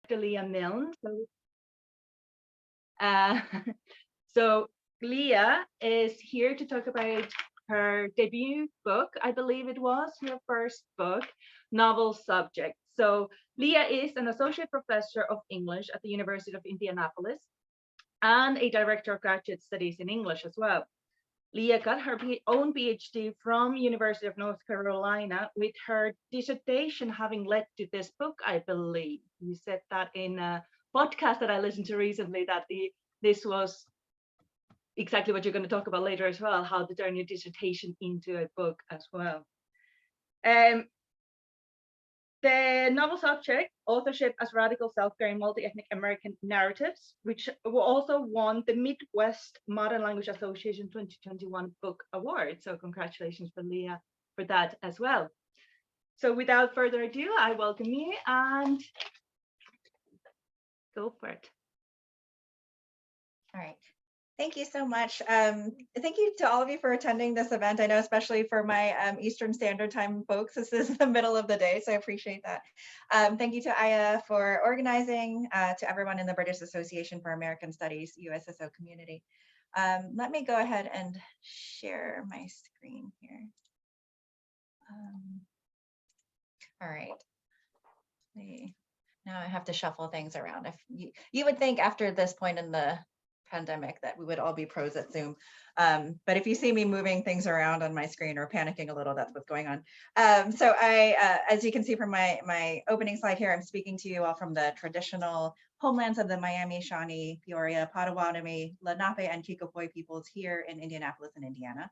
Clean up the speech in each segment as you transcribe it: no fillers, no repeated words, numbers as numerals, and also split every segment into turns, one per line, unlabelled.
Dr. Leah Milne. Uh, so Leah is here to talk about her debut book, I believe it was, her first book, Novel Subject. So Leah is an associate professor of English at the University of Indianapolis and a director of graduate studies in English as well. Leah got her own PhD from University of North Carolina, with her dissertation having led to this book, I believe. You said that in a podcast that I listened to recently, that this was exactly what you're going to talk about later as well, how to turn your dissertation into a book as well. The novel subject, Authorship as Radical Self-Care in Multiethnic American Narratives, which also won the Midwest Modern Language Association 2021 Book Award. So congratulations for Leah for that as well. So without further ado, I welcome you and go for it.
All right. Thank you so much. Thank you to all of you for attending this event. I know, especially for my Eastern Standard Time folks, this is the middle of the day, so I appreciate that. Thank you to Aya for organizing, to everyone in the British Association for American Studies, USSO community. Let me go ahead and share my screen here. All right. Now I have to shuffle things around. If you would think after this point in the pandemic that we would all be pros at Zoom. But if you see me moving things around on my screen or panicking a little, that's what's going on. So as you can see from my opening slide here, I'm speaking to you all from the traditional homelands of the Miami, Shawnee, Peoria, Potawatomi, Lenape, and Kicopoi peoples here in Indianapolis and Indiana.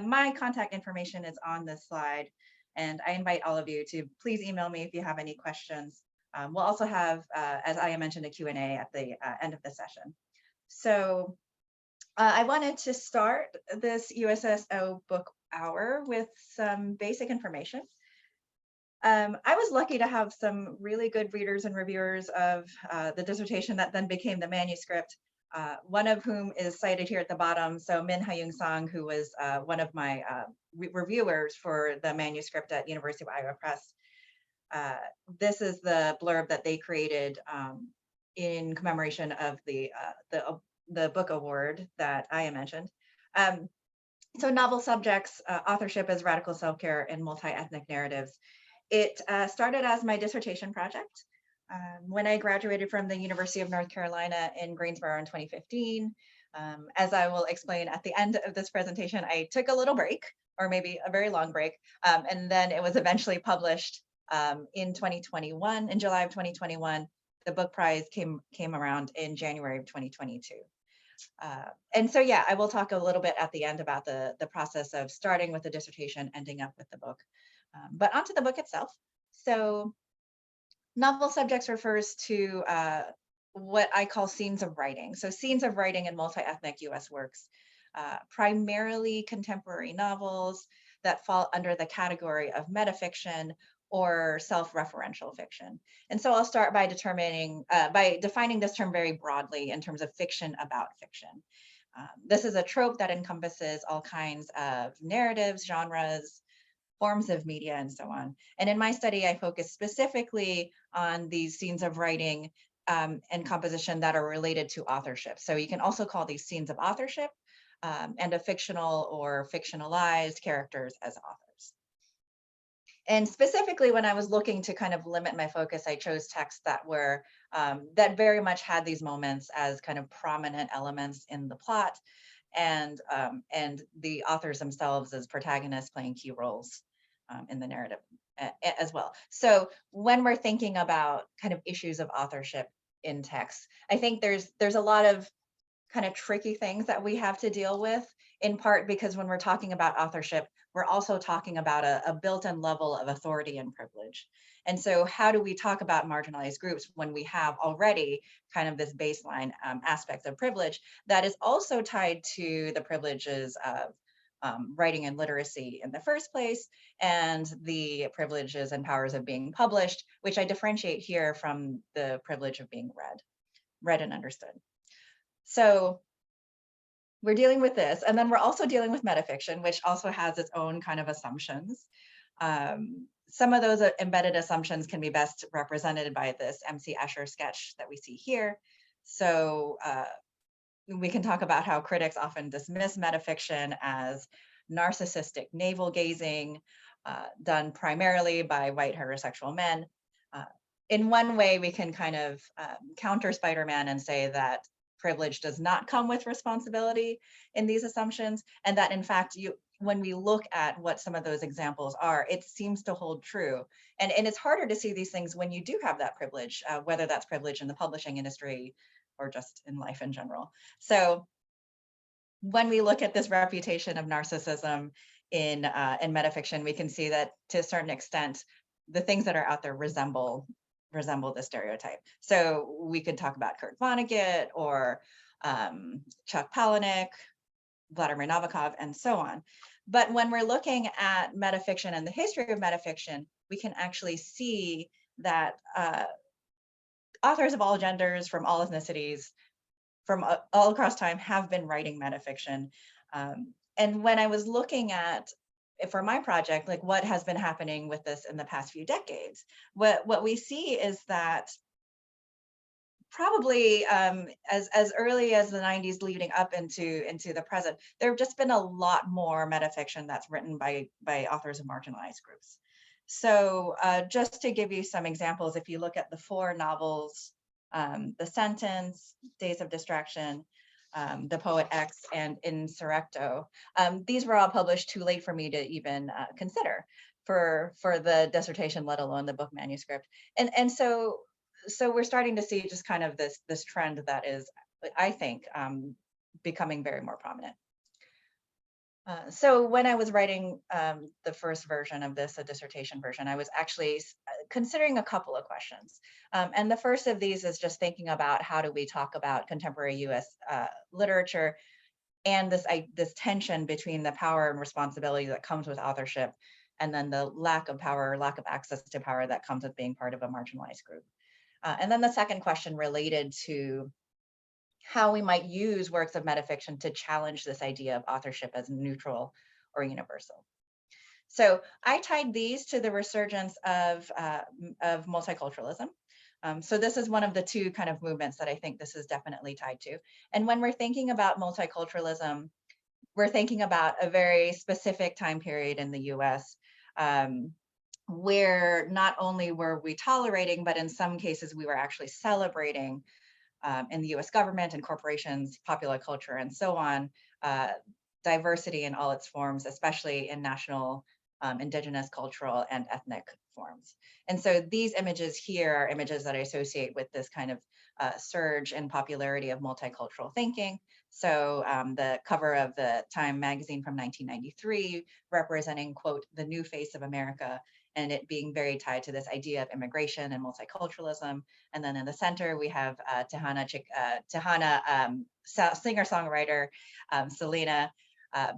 My contact information is on this slide, and I invite all of you to please email me if you have any questions. We'll also have, as Aya mentioned, a Q&A at the end of the session. So I wanted to start this USSO book hour with some basic information. I was lucky to have some really good readers and reviewers of the dissertation that then became the manuscript, one of whom is cited here at the bottom. So Min Hyung Song, who was one of my reviewers for the manuscript at University of Iowa Press. This is the blurb that they created in commemoration of the book award that Aya mentioned. So novel subjects, authorship as radical self-care and multi-ethnic narratives. It started as my dissertation project when I graduated from the University of North Carolina in Greensboro in 2015. As I will explain at the end of this presentation, I took a little break, or maybe a very long break, and then it was eventually published in 2021, in July of 2021. The book prize came around in January of 2022. And so, yeah, I will talk a little bit at the end about the process of starting with the dissertation, ending up with the book. But onto the book itself. So novel subjects refers to what I call scenes of writing. So scenes of writing in multi-ethnic US works, primarily contemporary novels that fall under the category of metafiction or self-referential fiction. And so I'll start by defining this term very broadly in terms of fiction about fiction. This is a trope that encompasses all kinds of narratives, genres, forms of media, and so on. And in my study, I focus specifically on these scenes of writing and composition that are related to authorship. So you can also call these scenes of authorship and of fictional or fictionalized characters as authors. And specifically, when I was looking to kind of limit my focus, I chose texts that were that very much had these moments as kind of prominent elements in the plot, and the authors themselves as protagonists playing key roles in the narrative as well. So when we're thinking about kind of issues of authorship in text, I think there's a lot of kind of tricky things that we have to deal with, in part because when we're talking about authorship, we're also talking about a built-in level of authority and privilege. And so how do we talk about marginalized groups when we have already kind of this baseline aspect of privilege that is also tied to the privileges of writing and literacy in the first place, and the privileges and powers of being published, which I differentiate here from the privilege of being read and understood. So we're dealing with this, and then we're also dealing with metafiction, which also has its own kind of assumptions. some of those embedded assumptions can be best represented by this MC Escher sketch that we see here. So we can talk about how critics often dismiss metafiction as narcissistic navel gazing, done primarily by white heterosexual men. In one way, we can kind of counter Spider-Man and say that privilege does not come with responsibility in these assumptions, and that in fact, when we look at what some of those examples are, it seems to hold true. And it's harder to see these things when you do have that privilege, whether that's privilege in the publishing industry or just in life in general. So when we look at this reputation of narcissism in metafiction, we can see that to a certain extent, the things that are out there resemble the stereotype. So we could talk about Kurt Vonnegut or Chuck Palahniuk, Vladimir Nabokov, and so on. But when we're looking at metafiction and the history of metafiction, we can actually see that authors of all genders, from all ethnicities, from all across time have been writing metafiction. And when I was looking at, for my project, like what has been happening with this in the past few decades, what we see is that probably as early as the 90s leading up into the present, there have just been a lot more metafiction that's written by authors of marginalized groups. So just to give you some examples, if you look at the 4 novels, The Sentence, Days of Distraction, The Poet X, and Insurrecto, these were all published too late for me to even consider for the dissertation, let alone the book manuscript. And so we're starting to see just kind of this trend that is, I think, becoming very more prominent. So when I was writing the first version of this, a dissertation version, I was actually considering a couple of questions. And the first of these is just thinking about how do we talk about contemporary US literature and this tension between the power and responsibility that comes with authorship, and then the lack of power or lack of access to power that comes with being part of a marginalized group. And then the second question related to how we might use works of metafiction to challenge this idea of authorship as neutral or universal. So I tied these to the resurgence of multiculturalism. So this is one of the 2 kind of movements that I think this is definitely tied to. And when we're thinking about multiculturalism, we're thinking about a very specific time period in the US, where not only were we tolerating, but in some cases we were actually celebrating in the US government and corporations, popular culture, and so on, diversity in all its forms, especially in national, indigenous, cultural, and ethnic forms. And so these images here are images that I associate with this kind of surge in popularity of multicultural thinking. So the cover of the Time magazine from 1993, representing, quote, the new face of America, and it being very tied to this idea of immigration and multiculturalism. And then in the center, we have Tejana singer-songwriter Selena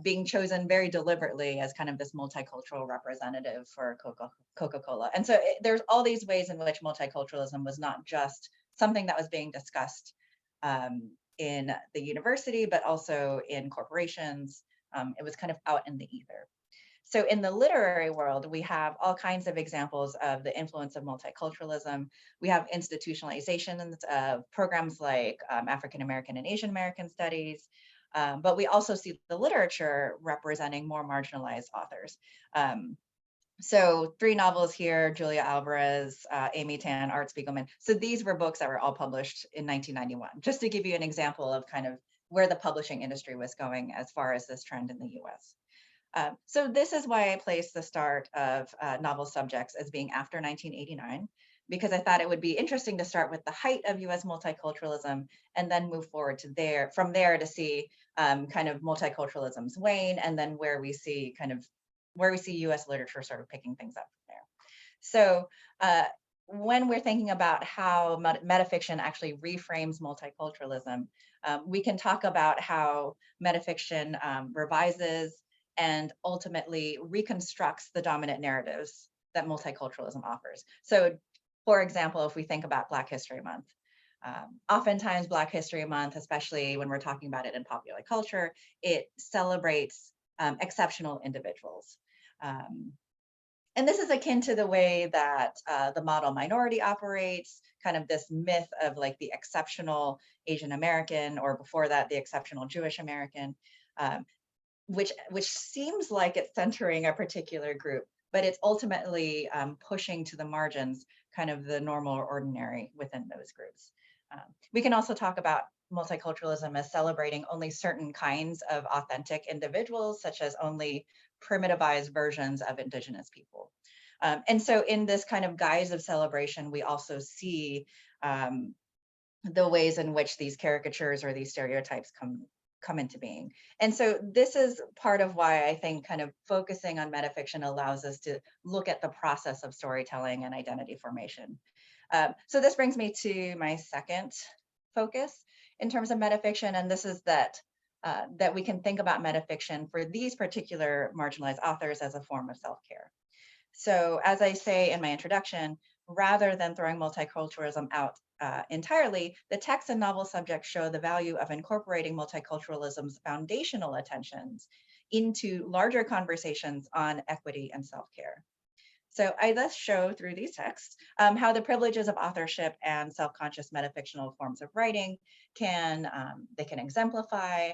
being chosen very deliberately as kind of this multicultural representative for Coca-Cola. And so there's all these ways in which multiculturalism was not just something that was being discussed in the university, but also in corporations. It was kind of out in the ether. So in the literary world, we have all kinds of examples of the influence of multiculturalism. We have institutionalization of programs like African American and Asian American studies, but we also see the literature representing more marginalized authors. So 3 novels here, Julia Alvarez, Amy Tan, Art Spiegelman. So these were books that were all published in 1991, just to give you an example of kind of where the publishing industry was going as far as this trend in the US. So this is why I placed the start of novel subjects as being after 1989, because I thought it would be interesting to start with the height of US multiculturalism and then move forward to from there to see kind of multiculturalism's wane, and then where we see US literature sort of picking things up from there. So when we're thinking about how metafiction actually reframes multiculturalism, we can talk about how metafiction revises and ultimately reconstructs the dominant narratives that multiculturalism offers. So, for example, if we think about Black History Month, oftentimes Black History Month, especially when we're talking about it in popular culture, it celebrates exceptional individuals. And this is akin to the way that the model minority operates, kind of this myth of like the exceptional Asian American, or before that, the exceptional Jewish American, um, which seems like it's centering a particular group, but it's ultimately pushing to the margins kind of the normal or ordinary within those groups. We can also talk about multiculturalism as celebrating only certain kinds of authentic individuals, such as only primitivized versions of indigenous people. And so in this kind of guise of celebration, we also see um, the ways in which these caricatures or these stereotypes come into being. And so this is part of why I think kind of focusing on metafiction allows us to look at the process of storytelling and identity formation. So this brings me to my second focus in terms of metafiction, and this is that that we can think about metafiction for these particular marginalized authors as a form of self-care. So as I say in my introduction, rather than throwing multiculturalism out entirely, the text and novel subjects show the value of incorporating multiculturalism's foundational attentions into larger conversations on equity and self-care. So I thus show through these texts how the privileges of authorship and self-conscious metafictional forms of writing they can exemplify,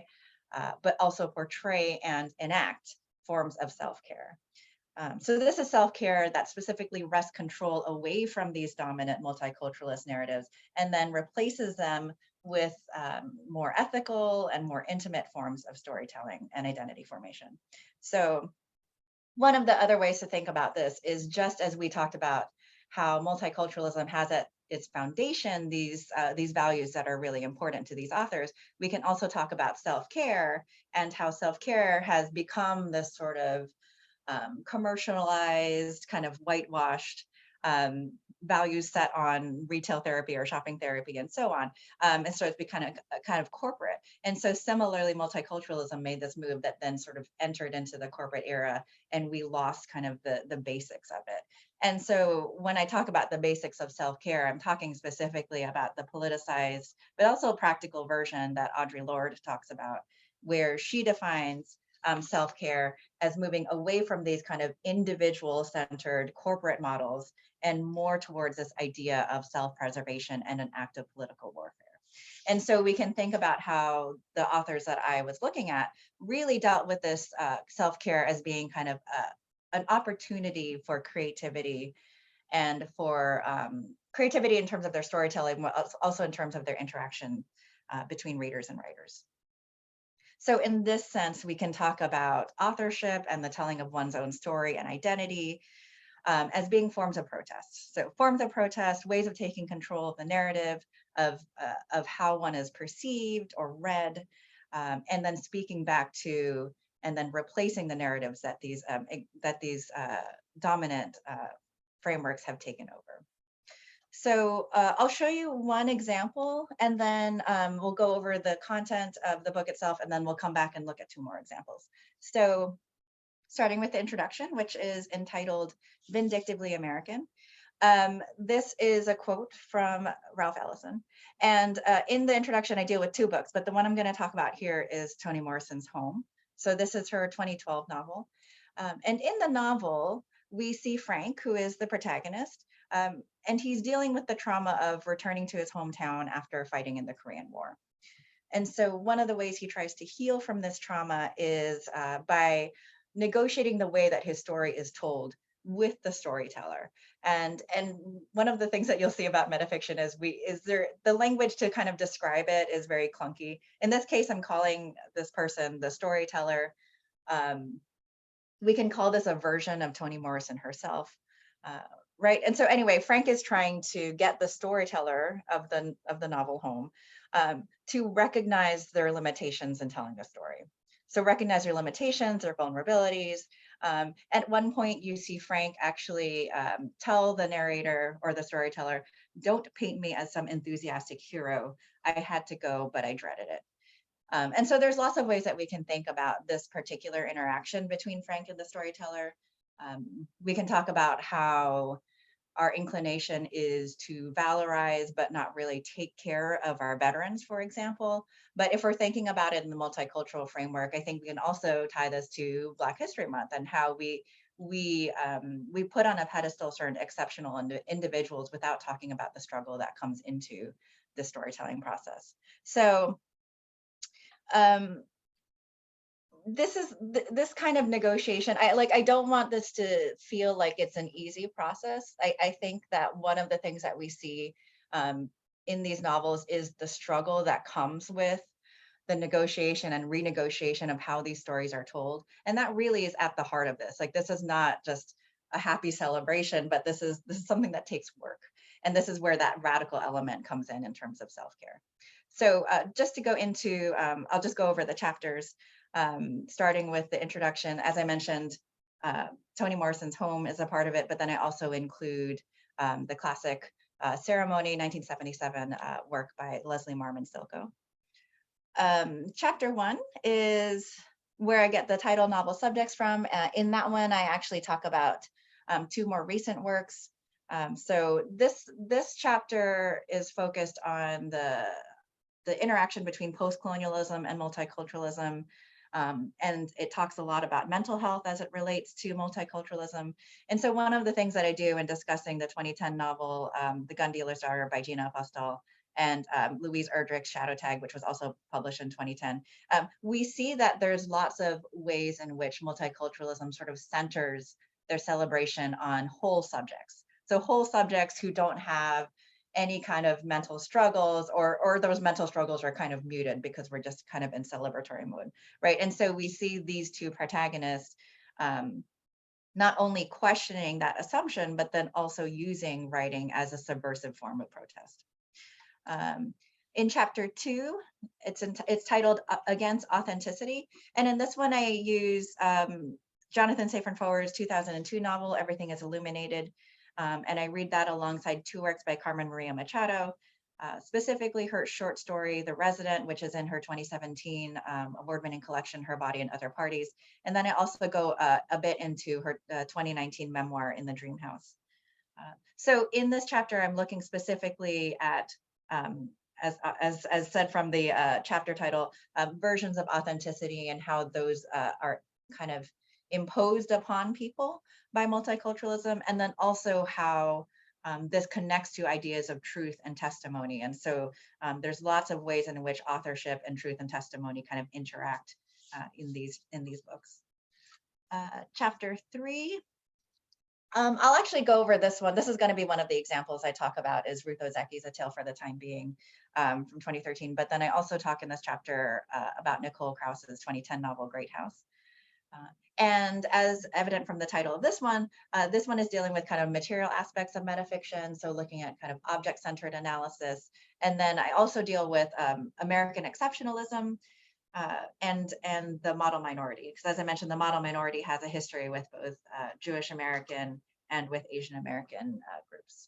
but also portray and enact forms of self-care. So this is self-care that specifically wrests control away from these dominant multiculturalist narratives and then replaces them with more ethical and more intimate forms of storytelling and identity formation. So one of the other ways to think about this is, just as we talked about how multiculturalism has at its foundation these values that are really important to these authors, we can also talk about self-care and how self-care has become this sort of commercialized, kind of whitewashed values set on retail therapy or shopping therapy and so on. And so it's become kind of corporate. And so similarly, multiculturalism made this move that then sort of entered into the corporate era, and we lost kind of the basics of it. And so when I talk about the basics of self-care, I'm talking specifically about the politicized, but also practical version that Audre Lorde talks about, where she defines self-care as moving away from these kind of individual-centered corporate models and more towards this idea of self-preservation and an act of political warfare. And so we can think about how the authors that I was looking at really dealt with this self-care as being kind of an opportunity for creativity, and for creativity in terms of their storytelling, but also in terms of their interaction between readers and writers. So in this sense, we can talk about authorship and the telling of one's own story and identity as being forms of protest. So forms of protest, ways of taking control of the narrative, of how one is perceived or read, and then speaking back to and then replacing the narratives that these dominant frameworks have taken over. So I'll show you one example, and then we'll go over the content of the book itself, and then we'll come back and look at two more examples. So starting with the introduction, which is entitled Vindictively American. This is a quote from Ralph Ellison. And in the introduction, I deal with two books, but the one I'm going to talk about here is Toni Morrison's Home. So this is her 2012 novel. And in the novel, we see Frank, who is the protagonist, and he's dealing with the trauma of returning to his hometown after fighting in the Korean War. And so one of the ways he tries to heal from this trauma is by negotiating the way that his story is told with the storyteller. And one of the things that you'll see about metafiction is the language to kind of describe it is very clunky. In this case, I'm calling this person the storyteller. We can call this a version of Toni Morrison herself. Right. And so anyway, Frank is trying to get the storyteller of the novel Home to recognize their limitations in telling the story. So recognize your limitations, their vulnerabilities. At one point, you see Frank actually tell the narrator or the storyteller, "Don't paint me as some enthusiastic hero. I had to go, but I dreaded it." And so there's lots of ways that we can think about this particular interaction between Frank and the storyteller. We can talk about how our inclination is to valorize, but not really take care of our veterans, for example. But if we're thinking about it in the multicultural framework, I think we can also tie this to Black History Month and how we we put on a pedestal certain exceptional individuals without talking about the struggle that comes into the storytelling process. So this kind of negotiation, I don't want this to feel like it's an easy process. I think that one of the things that we see in these novels is the struggle that comes with the negotiation and renegotiation of how these stories are told. And that really is at the heart of this. Like, this is not just a happy celebration, but this is something that takes work. And this is where that radical element comes in terms of self-care. So just to go into, I'll just go over the chapters, starting with the introduction. As I mentioned, Toni Morrison's Home is a part of it, but then I also include the classic Ceremony 1977 work by Leslie Marmon Silko. Chapter 1 is where I get the title novel subjects from. In that one, I actually talk about 2 more recent works. So this chapter is focused on the interaction between post-colonialism and multiculturalism. And it talks a lot about mental health as it relates to multiculturalism. And so one of the things that I do in discussing the 2010 novel, The Gun Dealer's Daughter by Gina Apostol, and Louise Erdrich Shadow Tag, which was also published in 2010, we see that there's lots of ways in which multiculturalism sort of centers their celebration on whole subjects. So whole subjects who don't have any kind of mental struggles, or those mental struggles are kind of muted because we're just kind of in celebratory mode, right? And so we see these 2 protagonists not only questioning that assumption, but then also using writing as a subversive form of protest. In chapter 2, it's titled Against Authenticity. And in this one, I use Jonathan Safran Foer's 2002 novel, Everything is Illuminated. And I read that alongside 2 works by Carmen Maria Machado, specifically her short story, The Resident, which is in her 2017 award-winning collection, Her Body and Other Parties. And then I also go a bit into her 2019 memoir, In the Dream House. So in this chapter, I'm looking specifically at, as said from the chapter title, versions of authenticity and how those are kind of imposed upon people by multiculturalism, and then also how this connects to ideas of truth and testimony. And so there's lots of ways in which authorship and truth and testimony kind of interact in these books. Chapter 3, I'll actually go over this one. This is going to be one of the examples I talk about, is Ruth Ozeki's A Tale for the Time Being from 2013. But then I also talk in this chapter about Nicole Krauss's 2010 novel, Great House. And as evident from the title of this one is dealing with kind of material aspects of metafiction, so looking at kind of object-centered analysis. And then I also deal with American exceptionalism and the model minority, because as I mentioned, the model minority has a history with both Jewish American and with Asian American groups.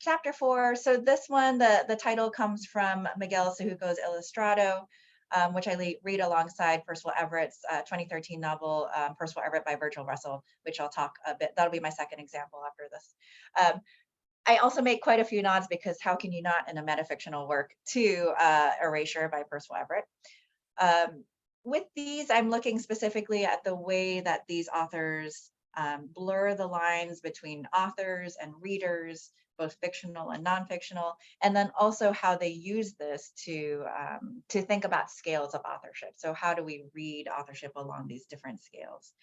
Chapter 4, so this one, the title comes from Miguel Sahuco's Ilustrado, which I read alongside Percival Everett's 2013 novel, Percival Everett by Virgil Russell, which I'll talk a bit, that'll be my second example after this. I also make quite a few nods, because how can you not in a metafictional work, to Erasure by Percival Everett. With these, I'm looking specifically at the way that these authors blur the lines between authors and readers, both fictional and non-fictional, and then also how they use this to think about scales of authorship. So how do we read authorship along these different scales?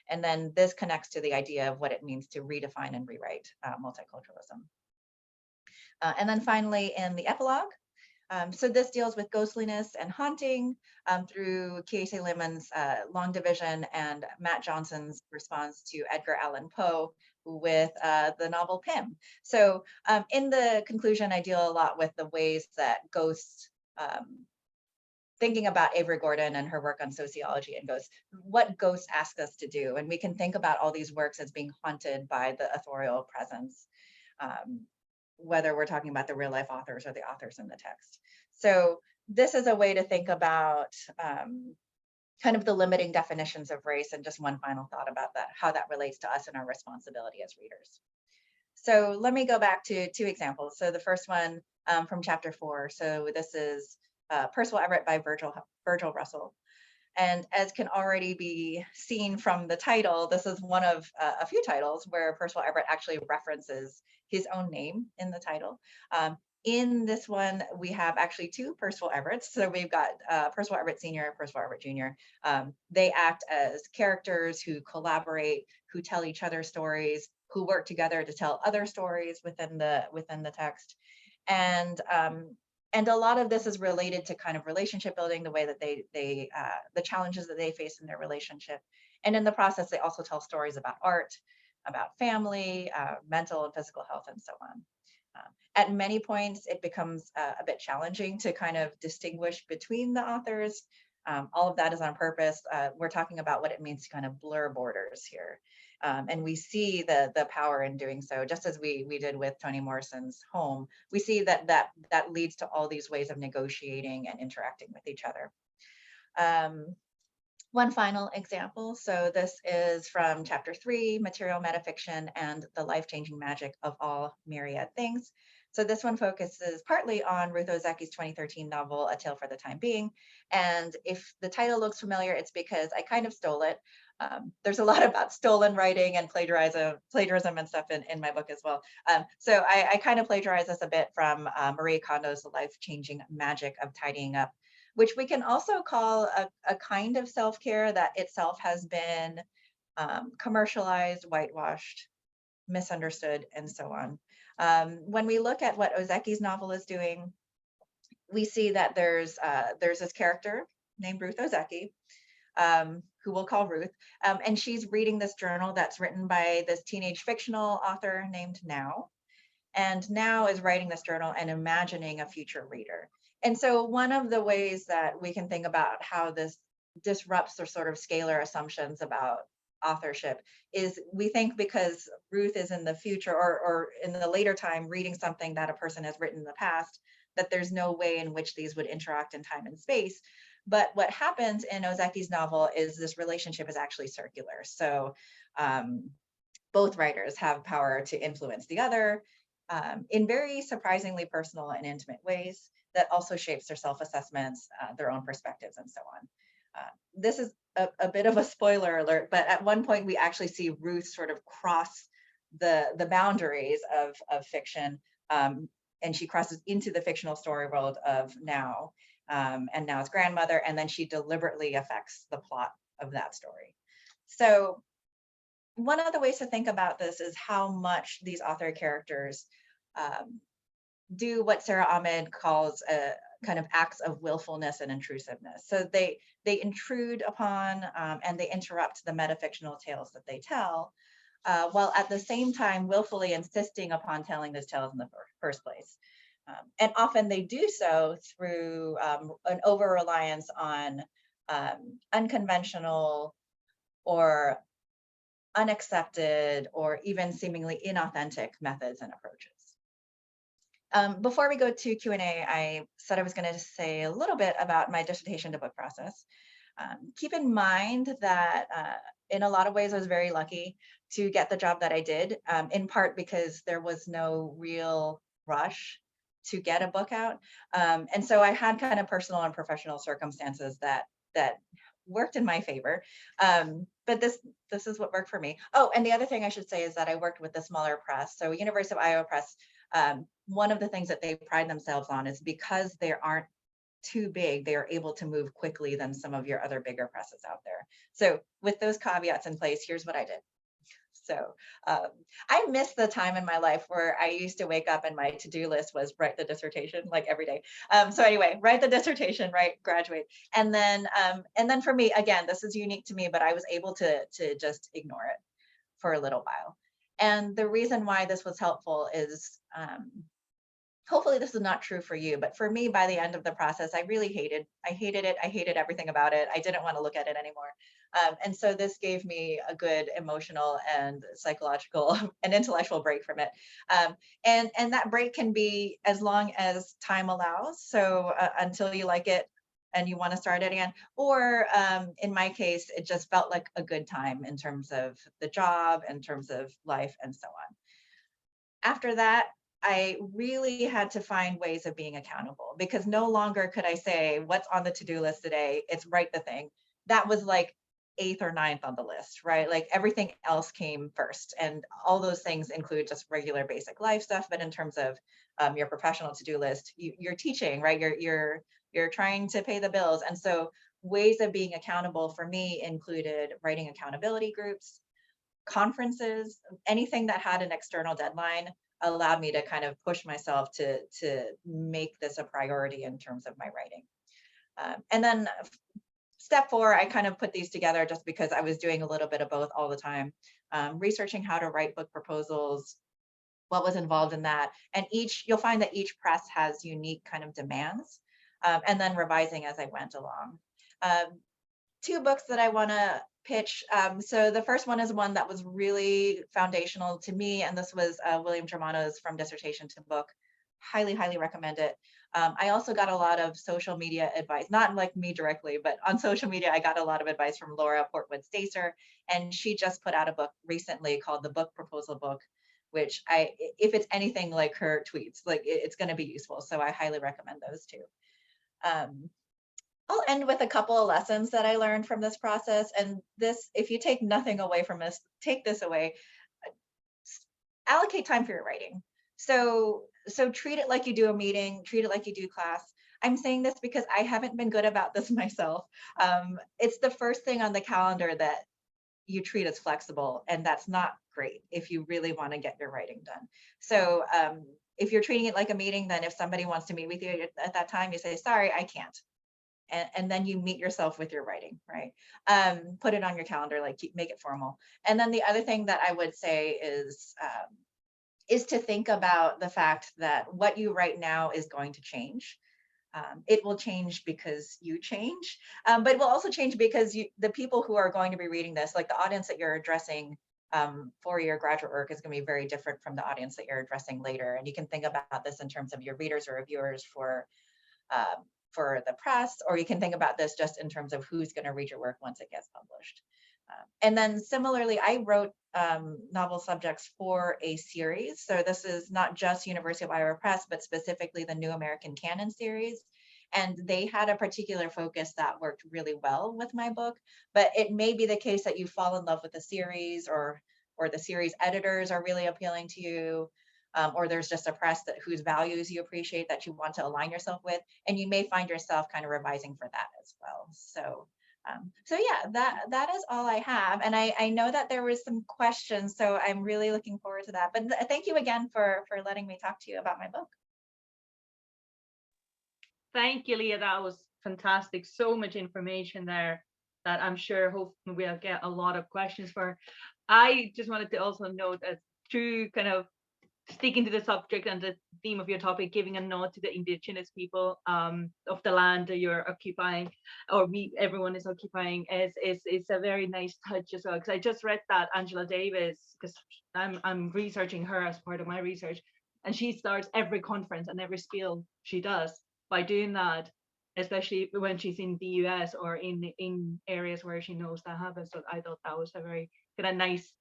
And then this connects to the idea of what it means to redefine and rewrite multiculturalism. And then finally, in the epilogue, so this deals with ghostliness and haunting through Kiese Lemon's Long Division and Matt Johnson's response to Edgar Allan Poe with the novel Pym. So in the conclusion, I deal a lot with the ways that ghosts, thinking about Avery Gordon and her work on sociology and ghosts, what ghosts ask us to do. And we can think about all these works as being haunted by the authorial presence, whether we're talking about the real life authors or the authors in the text. So this is a way to think about kind of the limiting definitions of race, and just one final thought about that, how that relates to us and our responsibility as readers. So let me go back to 2 examples. So the first one from chapter 4. So this is Percival Everett by Virgil Russell. And as can already be seen from the title, this is one of a few titles where Percival Everett actually references his own name in the title. In this one, we have actually two Percival Everetts. So we've got Percival Everett Sr., Percival Everett Jr. They act as characters who collaborate, who tell each other stories, who work together to tell other stories within the text. And a lot of this is related to kind of relationship building, the way that the challenges that they face in their relationship. And in the process, they also tell stories about art, about family, mental and physical health, and so on. At many points, it becomes a bit challenging to kind of distinguish between the authors. All of that is on purpose. We're talking about what it means to kind of blur borders here. And we see the power in doing so, just as we did with Toni Morrison's Home. We see that leads to all these ways of negotiating and interacting with each other. One final example. So this is from chapter 3, Material Metafiction and the Life-Changing Magic of All Myriad Things. So this one focuses partly on Ruth Ozeki's 2013 novel, A Tale for the Time Being. And if the title looks familiar, it's because I kind of stole it. There's a lot about stolen writing and plagiarism and stuff in my book as well. So I kind of plagiarized this a bit from Marie Kondo's The Life-Changing Magic of Tidying Up, which we can also call a kind of self-care that itself has been commercialized, whitewashed, misunderstood, and so on. When we look at what Ozeki's novel is doing, we see that there's this character named Ruth Ozeki, who we'll call Ruth, and she's reading this journal that's written by this teenage fictional author named Now. And Now is writing this journal and imagining a future reader. And so one of the ways that we can think about how this disrupts or sort of scalar assumptions about authorship is we think because Ruth is in the future or in the later time reading something that a person has written in the past, that there's no way in which these would interact in time and space. But what happens in Ozeki's novel is this relationship is actually circular. So both writers have power to influence the other in very surprisingly personal and intimate ways that also shapes their self-assessments, their own perspectives, and so on. This is a bit of a spoiler alert, but at one point we actually see Ruth sort of cross the boundaries of fiction, and she crosses into the fictional story world of Now, and Now's grandmother, and then she deliberately affects the plot of that story. So one of the ways to think about this is how much these author characters do what Sarah Ahmed calls kind of acts of willfulness and intrusiveness. So they intrude upon and they interrupt the metafictional tales that they tell, while at the same time willfully insisting upon telling those tales in the first place. And often they do so through an over-reliance on unconventional or unaccepted or even seemingly inauthentic methods and approaches. Before we go to Q&A, I said I was going to say a little bit about my dissertation to book process. Keep in mind that in a lot of ways I was very lucky to get the job that I did, in part because there was no real rush to get a book out. And so I had kind of personal and professional circumstances that worked in my favor. But this is what worked for me. Oh, and the other thing I should say is that I worked with the smaller press. So University of Iowa Press, one of the things that they pride themselves on is because they aren't too big, they are able to move quickly than some of your other bigger presses out there. So with those caveats in place, here's what I did. So I miss the time in my life where I used to wake up and my to-do list was write the dissertation like every day. So anyway, write the dissertation, graduate. And then for me, again, this is unique to me, but I was able to just ignore it for a little while. And the reason why this was helpful is, hopefully this is not true for you, but for me, by the end of the process, I really hated it. I hated everything about it. I didn't want to look at it anymore. And so this gave me a good emotional and psychological and intellectual break from it. And that break can be as long as time allows. So until you like it and you want to start it again, or in my case, it just felt like a good time in terms of the job, in terms of life, and so on. After that, I really had to find ways of being accountable, because no longer could I say, what's on the to-do list today? It's write the thing. that was like 8th or 9th on the list, right? Like everything else came first. And all those things include just regular basic life stuff. But in terms of your professional to-do list, you're teaching, right? You're trying to pay the bills. And so ways of being accountable for me included writing accountability groups, conferences, anything that had an external deadline allowed me to kind of push myself to make this a priority in terms of my writing. And then step 4, I kind of put these together just because I was doing a little bit of both all the time, researching how to write book proposals, what was involved in that. And you'll find that each press has unique kind of demands, and then revising as I went along. 2 books that I want to pitch. So the first one is one that was really foundational to me, and this was William Germano's From Dissertation to Book. Highly, highly recommend it. I also got a lot of social media advice, not like me directly, but on social media, I got a lot of advice from Laura Portwood Stacer, and she just put out a book recently called The Book Proposal Book, which if it's anything like her tweets, like it's going to be useful. So I highly recommend those 2. I'll end with a couple of lessons that I learned from this process. And this, if you take nothing away from this, take this away. Allocate time for your writing. So treat it like you do a meeting, treat it like you do class. I'm saying this because I haven't been good about this myself. It's the first thing on the calendar that you treat as flexible, and that's not great if you really want to get your writing done. So if you're treating it like a meeting, then if somebody wants to meet with you at that time, you say, sorry, I can't. And then you meet yourself with your writing, right? Put it on your calendar, like make it formal. And then the other thing that I would say is to think about the fact that what you write now is going to change. It will change because you change, but it will also change because the people who are going to be reading this, like the audience that you're addressing for your graduate work is going to be very different from the audience that you're addressing later. And you can think about this in terms of your readers or reviewers for the press, or you can think about this just in terms of who's going to read your work once it gets published. And then similarly, I wrote novel subjects for a series. So this is not just University of Iowa Press, but specifically the New American Canon series. And they had a particular focus that worked really well with my book. But it may be the case that you fall in love with the series, or the series editors are really appealing to you, or there's just a press whose values you appreciate that you want to align yourself with. And you may find yourself kind of revising for that as well. So yeah, that is all I have. And I know that there was some questions, so I'm really looking forward to that. But thank you again for letting me talk to you about my book.
Thank you, Leah. That was fantastic. So much information there that I'm sure hopefully we'll get a lot of questions for. I just wanted to also note that through kind of sticking to the subject and the theme of your topic, giving a nod to the indigenous people of the land that you're occupying, or everyone is occupying, is a very nice touch as well. Because I just read that Angela Davis, because I'm researching her as part of my research, and she starts every conference and every spiel she does by doing that, especially when she's in the US or in areas where she knows that happens. So I thought that was a very kind of nice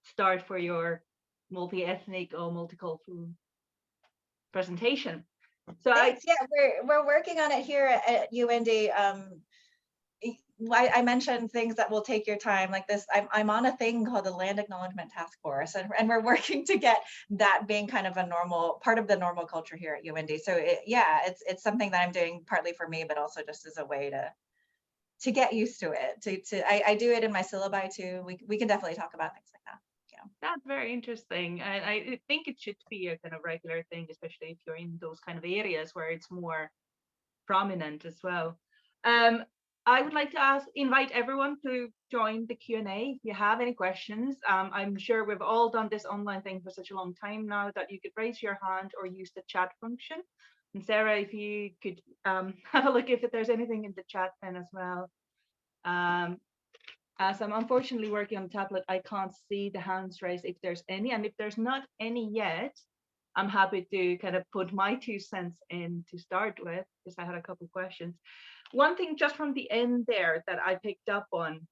start for your multi-ethnic or multicultural presentation. So
Thanks. Yeah, we're working on it here at UND. I mentioned things that will take your time, like this. I'm on a thing called the Land Acknowledgement Task Force, and we're working to get that being kind of a normal part of the normal culture here at UND. So it's something that I'm doing partly for me, but also just as a way to get used to it. I do it in my syllabi too. We can definitely talk about things like that.
That's very interesting. I think it should be a kind of regular thing, especially if you're in those kind of areas where it's more prominent as well. I would like to invite everyone to join the Q&A if you have any questions. I'm sure we've all done this online thing for such a long time now that you could raise your hand or use the chat function. And Sarah, if you could have a look if there's anything in the chat then as well. As I'm unfortunately working on the tablet, I can't see the hands raised if there's any. And if there's not any yet, I'm happy to kind of put my 2 cents in to start with, because I had a couple of questions. One thing just from the end there that I picked up on,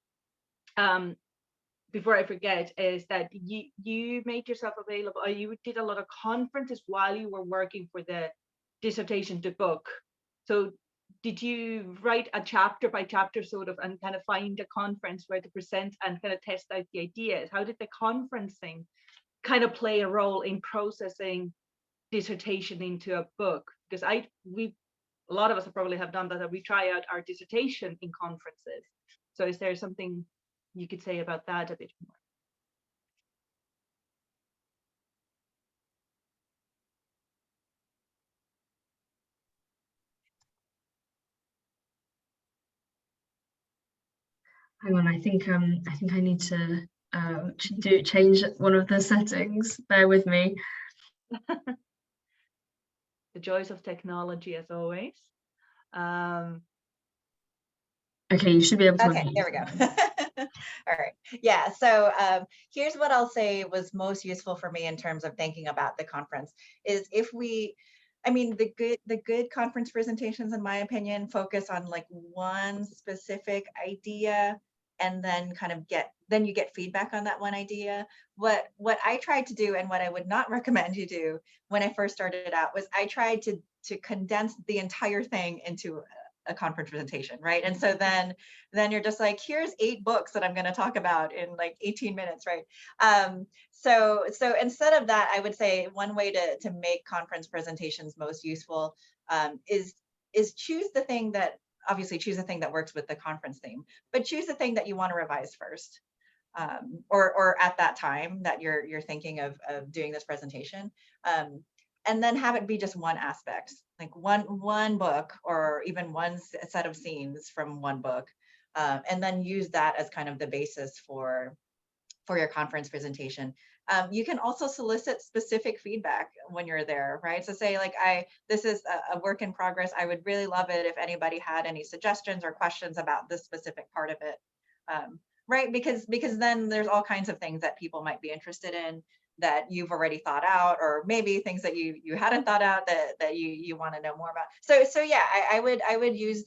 before I forget, is that you made yourself available, or you did a lot of conferences while you were working for the dissertation to book. So did you write a chapter by chapter sort of and kind of find a conference where to present and kind of test out the ideas? How did the conferencing kind of play a role in processing dissertation into a book? Because a lot of us probably have done that we try out our dissertation in conferences. So is there something you could say about that a bit more?
Hang on, I think I need to change one of the settings. Bear with me.
The joys of technology, as always.
Okay, you should be able to.
Okay, there we go. All right. Yeah, so here's what I'll say was most useful for me in terms of thinking about the conference is the good conference presentations, in my opinion, focus on like one specific idea and then kind of you get feedback on that one idea. What I tried to do and what I would not recommend you do when I first started out was I tried to condense the entire thing into a conference presentation, right? And so then you're just like, here's 8 books that I'm going to talk about in like 18 minutes, right? So instead of that, I would say one way to make conference presentations most useful is choose the thing that works with the conference theme, but choose the thing that you want to revise first, or at that time that you're thinking of doing this presentation. And then have it be just one aspect, like one book or even one set of scenes from one book, and then use that as kind of the basis for your conference presentation. You can also solicit specific feedback when you're there, right? So say like, this is a work in progress. I would really love it if anybody had any suggestions or questions about this specific part of it, right? Because then there's all kinds of things that people might be interested in that you've already thought out, or maybe things that you hadn't thought out that you want to know more about. So yeah, I would use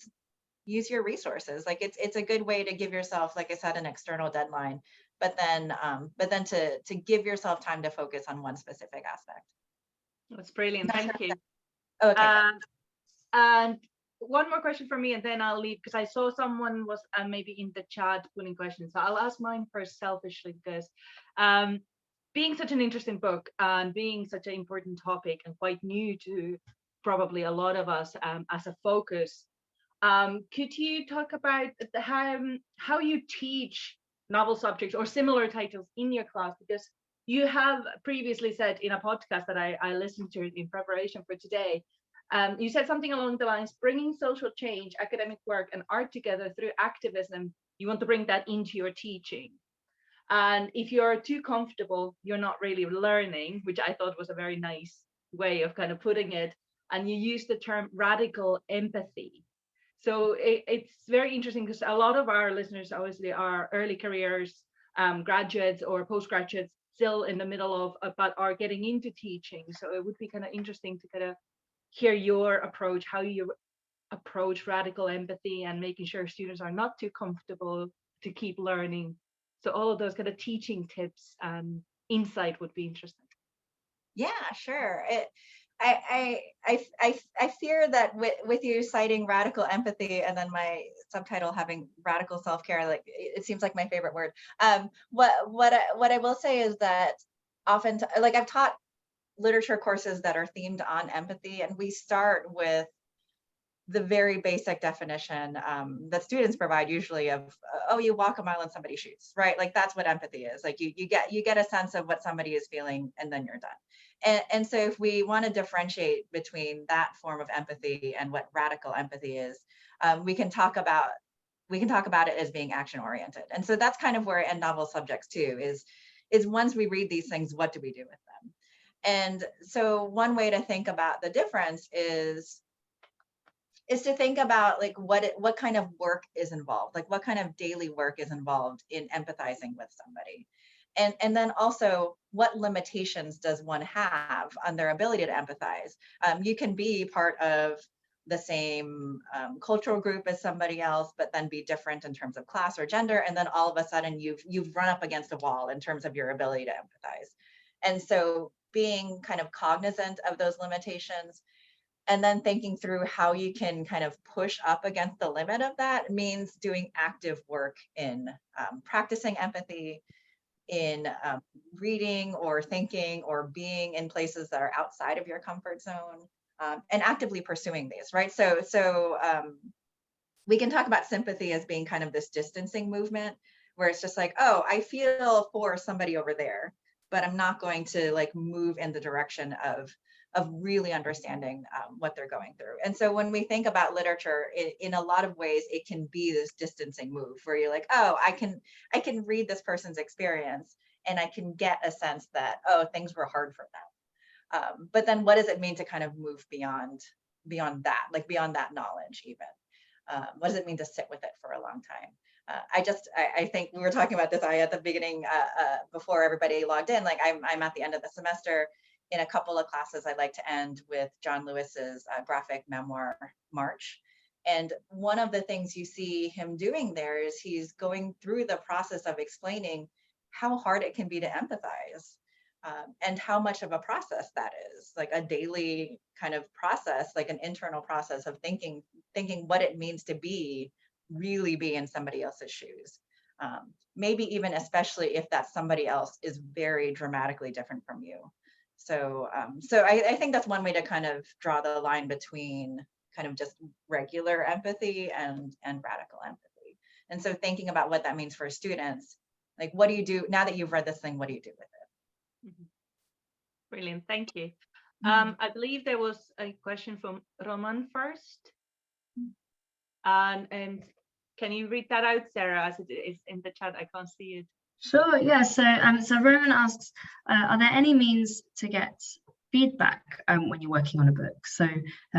your resources. Like it's a good way to give yourself, like I said, an external deadline, but then to give yourself time to focus on one specific aspect.
That's brilliant. Thank you.
Okay.
And one more question for me, and then I'll leave, because I saw someone was maybe in the chat putting questions. So I'll ask mine first selfishly, because being such an interesting book and being such an important topic and quite new to probably a lot of us as a focus, could you talk about how you teach novel subjects or similar titles in your class? Because you have previously said in a podcast that I listened to in preparation for today, you said something along the lines, bringing social change, academic work, and art together through activism. You want to bring that into your teaching. And if you're too comfortable, you're not really learning, which I thought was a very nice way of kind of putting it. And you use the term radical empathy. So it's very interesting because a lot of our listeners obviously are early careers, graduates or postgraduates still in the middle of, but are getting into teaching. So it would be kind of interesting to kind of hear your approach, how you approach radical empathy and making sure students are not too comfortable to keep learning. So all of those kind of teaching tips and insight would be interesting.
Yeah, sure. I fear that with you citing radical empathy and then my subtitle having radical self-care, like it seems like my favorite word. What I will say is that often, like I've taught literature courses that are themed on empathy, and we start with the very basic definition that students provide usually of, oh, you walk a mile and somebody's shoes, right? Like that's what empathy is. Like you get a sense of what somebody is feeling and then you're done. And so if we want to differentiate between that form of empathy and what radical empathy is, we can talk about it as being action oriented. And so that's kind of where I end novel subjects too, is once we read these things, what do we do with them? And so one way to think about the difference is to think about like what kind of work is involved, like what kind of daily work is involved in empathizing with somebody. And then also what limitations does one have on their ability to empathize? You can be part of the same cultural group as somebody else, but then be different in terms of class or gender. And then all of a sudden you've run up against a wall in terms of your ability to empathize. And so being kind of cognizant of those limitations, And then thinking through how you can kind of push up against the limit of that means doing active work in practicing empathy, in reading or thinking or being in places that are outside of your comfort zone, and actively pursuing these, right? So we can talk about sympathy as being kind of this distancing movement where it's just like, oh, I feel for somebody over there, but I'm not going to like move in the direction of really understanding what they're going through. And so when we think about literature, in a lot of ways, it can be this distancing move where you're like, oh, I can read this person's experience and I can get a sense that, oh, things were hard for them. But then what does it mean to kind of move beyond that, like beyond that knowledge even? What does it mean to sit with it for a long time? I think we were talking about this at the beginning before everybody logged in. Like I'm at the end of the semester. In a couple of classes, I'd like to end with John Lewis's graphic memoir, March. And one of the things you see him doing there is he's going through the process of explaining how hard it can be to empathize. And how much of a process that is, like a daily kind of process, like an internal process of thinking what it means to really be in somebody else's shoes. Maybe even especially if that somebody else is very dramatically different from you. So I think that's one way to kind of draw the line between kind of just regular empathy and radical empathy. And so thinking about what that means for students, like what do you do now that you've read this thing, what do you do with it?
Brilliant, thank you. I believe there was a question from Roman first. And can you read that out, Sarah, as it is in the chat? I can't see it.
Sure, yeah. So Roman asks, are there any means to get feedback when you're working on a book? So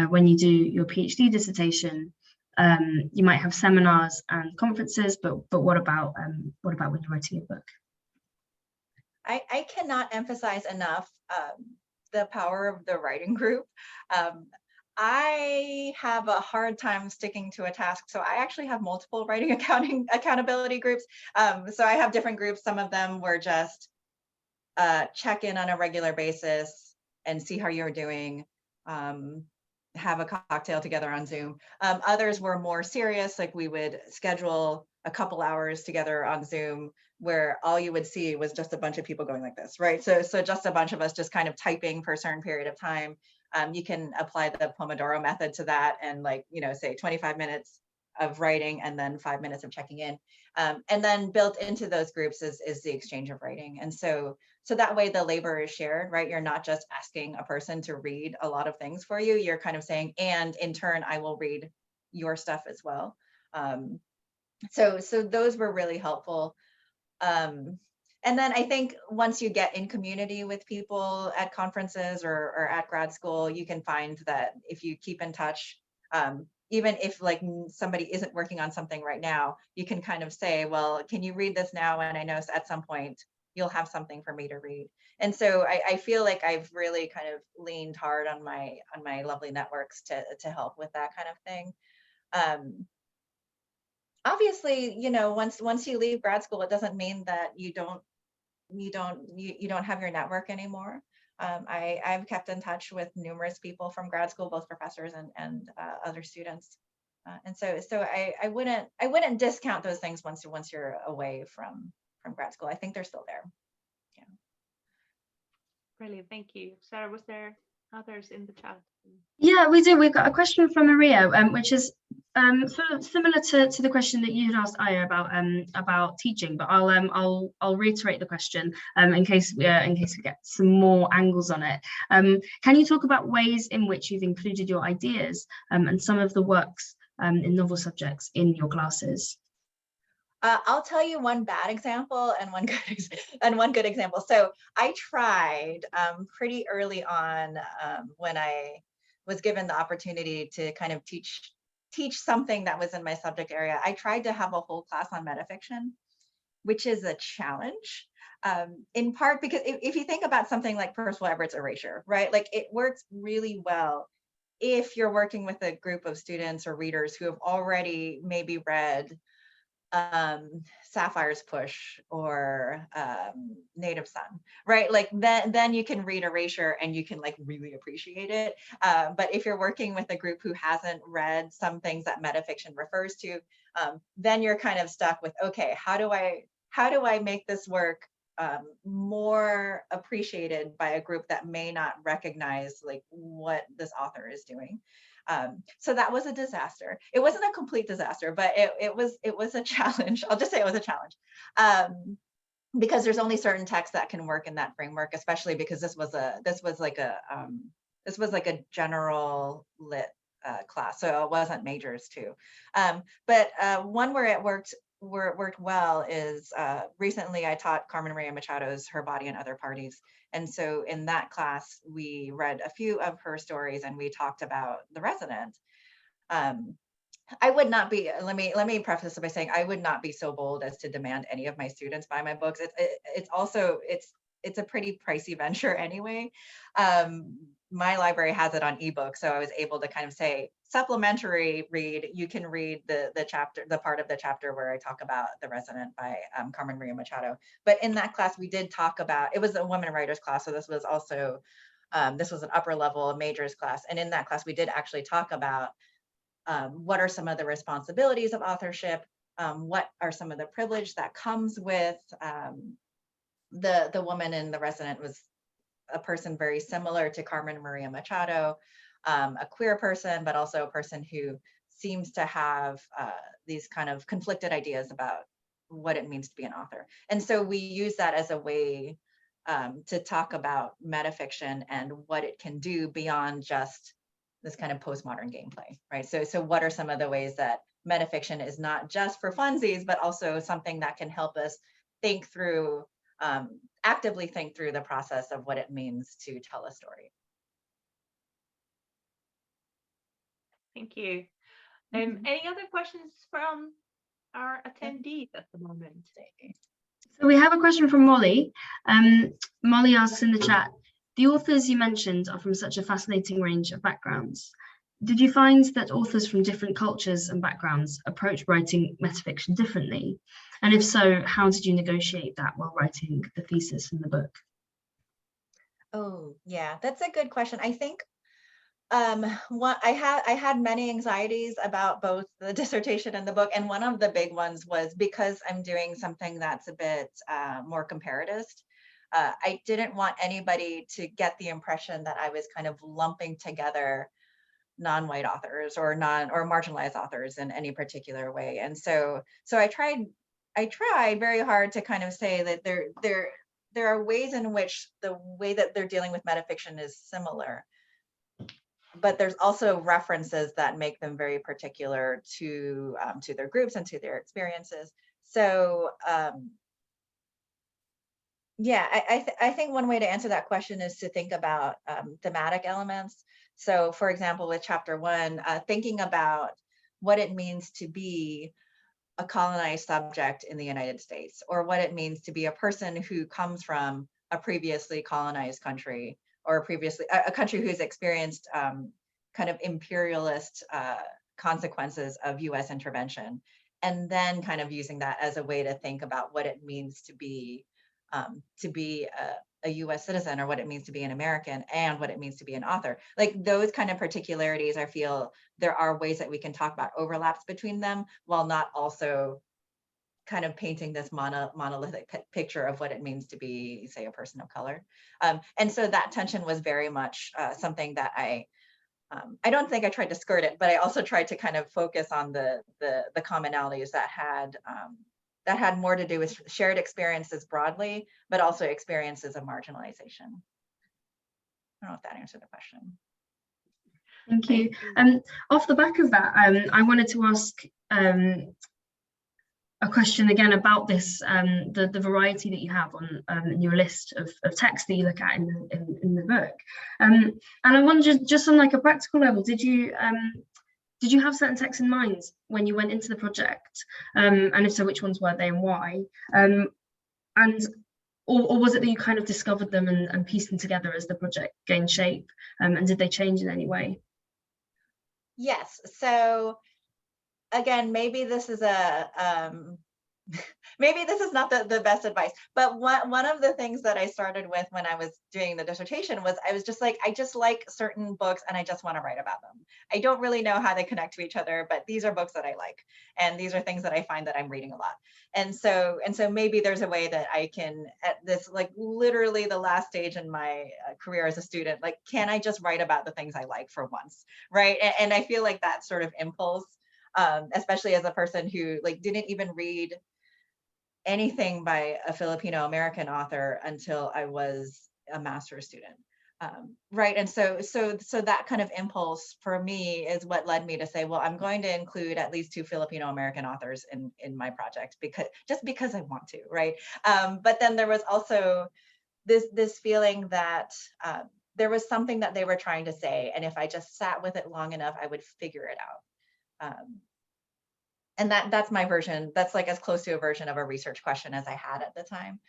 when you do your PhD dissertation, you might have seminars and conferences, but what about when you're writing a book?
I cannot emphasize enough the power of the writing group. I have a hard time sticking to a task, so I actually have multiple writing accountability groups. So I have different groups. Some of them were just check in on a regular basis and see how you're doing. Have a cocktail together on Zoom. Others were more serious, like we would schedule a couple hours together on Zoom where all you would see was just a bunch of people going like this, right? So just a bunch of us just kind of typing for a certain period of time. You can apply the Pomodoro method to that and say 25 minutes of writing and then 5 minutes of checking in. And then built into those groups is the exchange of writing. And so that way the labor is shared, right? You're not just asking a person to read a lot of things for you. You're kind of saying, and in turn, I will read your stuff as well. So those were really helpful. And then I think once you get in community with people at conferences or at grad school, you can find that if you keep in touch, even if like somebody isn't working on something right now, you can kind of say, well, can you read this now? And I know at some point you'll have something for me to read. And so I feel like I've really kind of leaned hard on my lovely networks to help with that kind of thing. Obviously, once you leave grad school, it doesn't mean that you don't have your network anymore. I've kept in touch with numerous people from grad school, both professors and other students. And so I wouldn't discount those things once you're away from grad school. I think they're still there. Yeah.
Brilliant, thank you. Sarah, was there others in the chat?
Yeah, we do. We've got a question from Maria, which is sort of similar to the question that you had asked Aya about teaching, but I'll reiterate the question in case we get some more angles on it. Can you talk about ways in which you've included your ideas and some of the works in novel subjects in your classes?
I'll tell you one bad example and one good example. So I tried pretty early on when I was given the opportunity to kind of teach something that was in my subject area. I tried to have a whole class on metafiction, which is a challenge, in part because if you think about something like Percival Everett's Erasure, right? Like it works really well if you're working with a group of students or readers who have already maybe read Sapphire's Push or Native Son, right? Like then you can read Erasure and you can like really appreciate it. But if you're working with a group who hasn't read some things that metafiction refers to, then you're kind of stuck with, okay, how do I make this work more appreciated by a group that may not recognize like what this author is doing? So that was a disaster. It wasn't a complete disaster, but it was a challenge. I'll just say it was a challenge, because there's only certain texts that can work in that framework, especially because this was like a general lit class, so it wasn't majors too. But one where it worked well is recently I taught Carmen Maria Machado's Her Body and Other Parties. And so in that class, we read a few of her stories and we talked about The Resident. I would not be, let me preface this by saying I would not be so bold as to demand any of my students buy my books. It's a pretty pricey venture anyway. My library has it on ebook, so I was able to kind of say, supplementary read, you can read the part of the chapter where I talk about The Resident by Carmen Maria Machado. But in that class, we did talk about, it was a women writers class, so this was also, this was an upper level majors class. And in that class, we did actually talk about what are some of the responsibilities of authorship, what are some of the privilege that comes with the woman in The Resident was a person very similar to Carmen Maria Machado, a queer person, but also a person who seems to have these kind of conflicted ideas about what it means to be an author. And so we use that as a way to talk about metafiction and what it can do beyond just this kind of postmodern gameplay, right? So what are some of the ways that metafiction is not just for funsies, but also something that can help us think through, actively think through the process of what it means to tell a story.
Thank you. Any other questions from our attendees at the moment?
So we have a question from Molly. Molly asks in the chat, the authors you mentioned are from such a fascinating range of backgrounds. Did you find that authors from different cultures and backgrounds approach writing metafiction differently? And if so, how did you negotiate that while writing the thesis in the book?
Oh, yeah, that's a good question. I think I had many anxieties about both the dissertation and the book, and one of the big ones was because I'm doing something that's a bit more comparatist. I didn't want anybody to get the impression that I was kind of lumping together non-white authors or marginalized authors in any particular way. And so I tried very hard to kind of say that there are ways in which the way that they're dealing with metafiction is similar, but there's also references that make them very particular to their groups and to their experiences. So yeah, I think one way to answer that question is to think about thematic elements. So for example, with chapter 1, thinking about what it means to be a colonized subject in the United States, or what it means to be a person who comes from a previously colonized country, or a country who's experienced kind of imperialist consequences of US intervention, and then kind of using that as a way to think about what it means to be a US citizen, or what it means to be an American, and what it means to be an author. Like those kind of particularities, I feel there are ways that we can talk about overlaps between them while not also kind of painting this monolithic picture of what it means to be, say, a person of color. And so that tension was very much something that I don't think I tried to skirt it, but I also tried to kind of focus on the commonalities that had more to do with shared experiences broadly, but also experiences of marginalization. I don't know if that answered the question.
Thank you. Off the back of that, I wanted to ask a question again about this, the variety that you have on your list of texts that you look at in the book. And I wonder, just on like a practical level, did you have certain texts in mind when you went into the project? And if so, which ones were they and why? Or was it that you kind of discovered them and pieced them together as the project gained shape? And did they change in any way?
Yes. So again, maybe this is maybe this is not the best advice, but one of the things that I started with when I was doing the dissertation was I was just like, I just like certain books and I just want to write about them. I don't really know how they connect to each other, but these are books that I like. And these are things that I find that I'm reading a lot. And so maybe there's a way that I can, at this, like literally the last stage in my career as a student, like, can I just write about the things I like for once, right? And I feel like that sort of impulse, especially as a person who like didn't even read anything by a Filipino American author until I was a master's student, right? And so that kind of impulse for me is what led me to say, well, I'm going to include at least 2 Filipino American authors in my project because I want to, right? But then there was also this feeling that there was something that they were trying to say, and if I just sat with it long enough, I would figure it out. And that's my version. That's like as close to a version of a research question as I had at the time.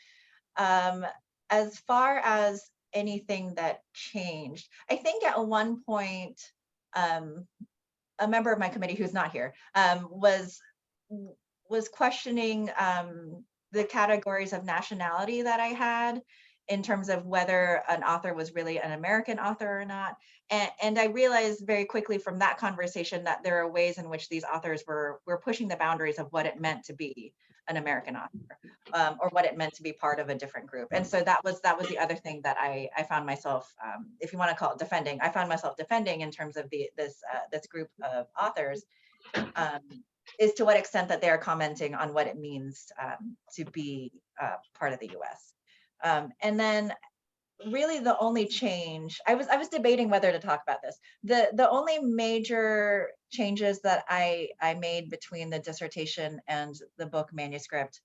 As far as anything that changed, I think at one point, a member of my committee who's not here was questioning the categories of nationality that I had in terms of whether an author was really an American author or not. And I realized very quickly from that conversation that there are ways in which these authors were pushing the boundaries of what it meant to be an American author, or what it meant to be part of a different group. And so that was the other thing that I found myself, if you want to call it defending, I found myself defending in terms of this group of authors, is to what extent that they're commenting on what it means to be part of the US. And then really the only change, I was debating whether to talk about this. The only major changes that I made between the dissertation and the book manuscript,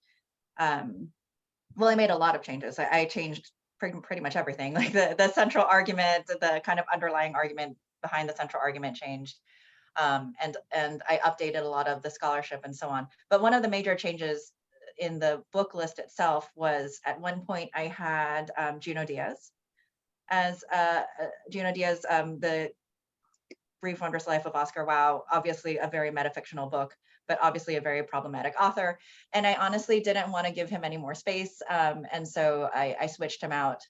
well, I made a lot of changes. I changed pretty much everything. Like the central argument, the kind of underlying argument behind the central argument changed. And I updated a lot of the scholarship and so on. But one of the major changes in the book list itself was, at one point I had Junot Diaz as the Brief Wondrous Life of Oscar Wilde, obviously a very metafictional book, but obviously a very problematic author. And I honestly didn't want to give him any more space. And so I switched him out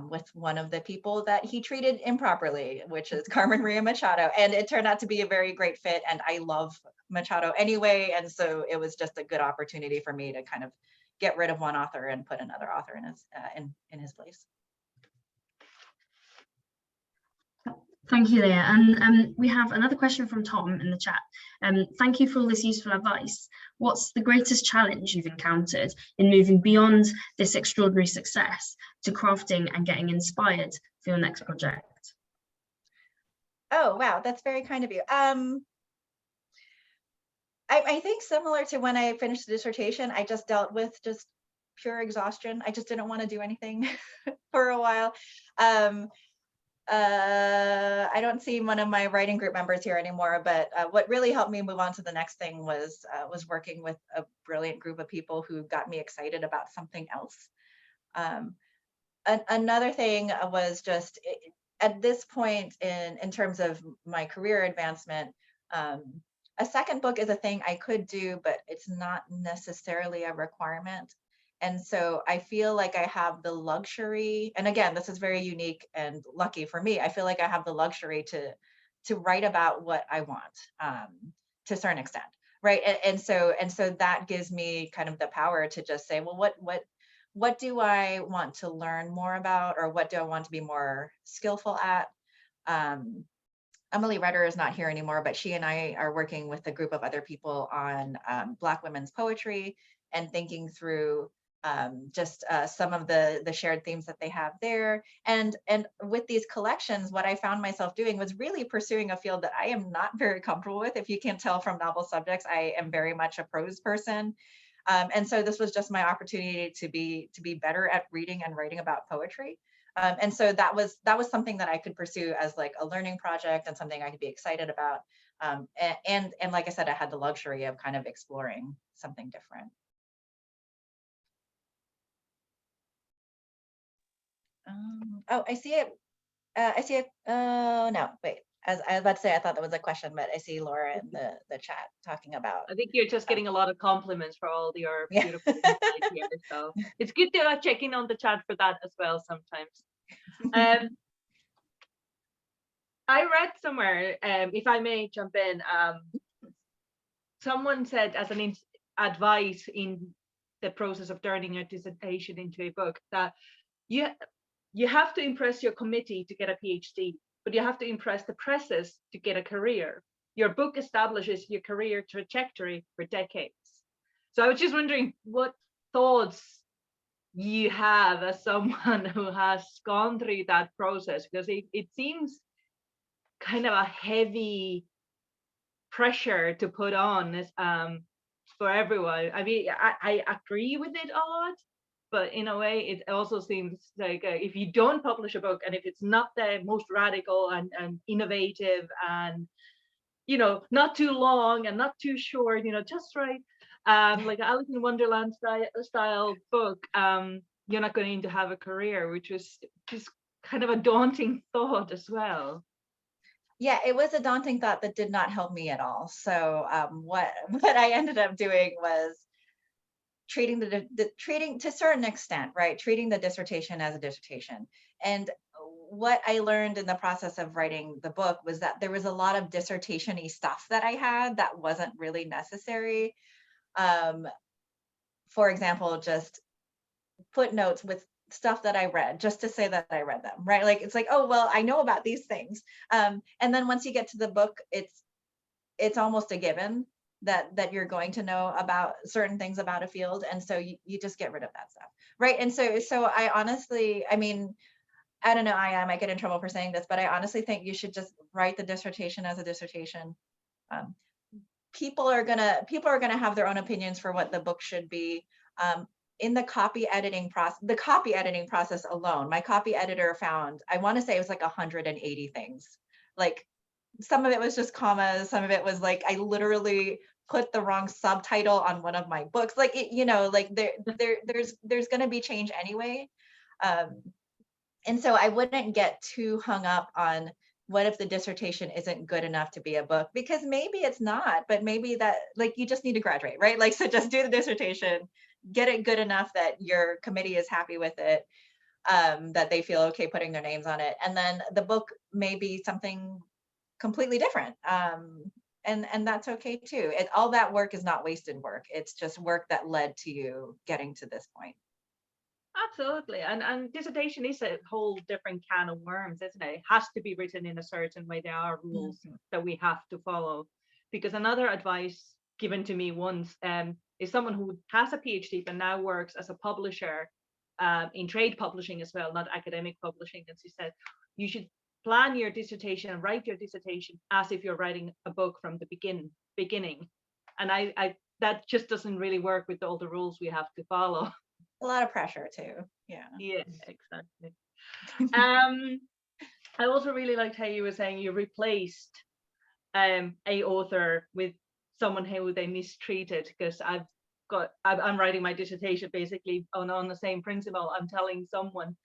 with one of the people that he treated improperly, which is Carmen Maria Machado. And it turned out to be a very great fit. And I love Machado anyway. And so it was just a good opportunity for me to kind of get rid of one author and put another author in his place.
Thank you, Leah. And we have another question from Tom in the chat. Thank you for all this useful advice. What's the greatest challenge you've encountered in moving beyond this extraordinary success to crafting and getting inspired for your next project?
Oh, wow, that's very kind of you. I think similar to when I finished the dissertation, I just dealt with just pure exhaustion. I just didn't want to do anything for a while. I don't see one of my writing group members here anymore, but what really helped me move on to the next thing was working with a brilliant group of people who got me excited about something else. Another thing was just at this point in terms of my career advancement, a second book is a thing I could do, but it's not necessarily a requirement. And so I feel like I have the luxury, and again, this is very unique and lucky for me. I feel like I have the luxury to write about what I want to a certain extent, right? And so that gives me kind of the power to just say, well, what do I want to learn more about, or what do I want to be more skillful at? Emily Redder is not here anymore, but she and I are working with a group of other people on Black women's poetry and thinking through just some of the shared themes that they have there. And with these collections, what I found myself doing was really pursuing a field that I am not very comfortable with. If you can't tell from novel subjects, I am very much a prose person. And so this was just my opportunity to be better at reading and writing about poetry. And so that was something that I could pursue as like a learning project and something I could be excited about. And like I said, I had the luxury of kind of exploring something different. Oh, I see it. Oh, no, wait. as I was about to say, I thought that was a question, but I see Laura in the chat talking about.
I think you're just getting a lot of compliments for all your
Yeah.
beautiful insights here. So it's good to check in on the chat for that as well sometimes. I read somewhere, if I may jump in, someone said as an advice in the process of turning your dissertation into a book that you have to impress your committee to get a PhD, but you have to impress the presses to get a career. Your book establishes your career trajectory for decades. So I was just wondering what thoughts you have as someone who has gone through that process, because it seems kind of a heavy pressure to put on for everyone. I mean, I agree with it a lot, but in a way, it also seems like if you don't publish a book and if it's not the most radical and innovative and, you know, not too long and not too short, you know, just right, like Alice in Wonderland style book, you're not going to have a career, which was just kind of a daunting thought as well.
Yeah, it was a daunting thought that did not help me at all. So what I ended up doing was treating treating to a certain extent, right? Treating the dissertation as a dissertation. And what I learned in the process of writing the book was that there was a lot of dissertation-y stuff that I had that wasn't really necessary. For example, just footnotes with stuff that I read just to say that I read them, right? Like, it's like, oh, well, I know about these things. And then once you get to the book, it's almost a given that you're going to know about certain things about a field. And so you just get rid of that stuff, right? And so I honestly, I mean, I don't know, I might get in trouble for saying this, but I honestly think you should just write the dissertation as a dissertation. People are gonna have their own opinions for what the book should be. In the copy editing process alone, my copy editor found, I want to say it was like 180 things. Like, some of it was just commas, some of it was like I literally put the wrong subtitle on one of my books. Like, you know, like there's going to be change anyway. And so I wouldn't get too hung up on what if the dissertation isn't good enough to be a book, because maybe it's not, but maybe that, like, you just need to graduate, right? Like, so just do the dissertation, get it good enough that your committee is happy with it, that they feel okay putting their names on it. And then the book may be something completely different. And that's okay too. All that work is not wasted work. It's just work that led to you getting to this point.
Absolutely. And dissertation is a whole different can of worms, isn't it? It has to be written in a certain way. There are rules that we have to follow. Because another advice given to me once is someone who has a PhD but now works as a publisher in trade publishing as well, not academic publishing. And she said, you should plan your dissertation and write your dissertation as if you're writing a book from the beginning. And I that just doesn't really work with all the rules we have to follow.
A lot of pressure too. Yeah.
Yeah, exactly. I also really liked how you were saying you replaced a author with someone who they mistreated, because I'm writing my dissertation basically on the same principle. I'm telling someone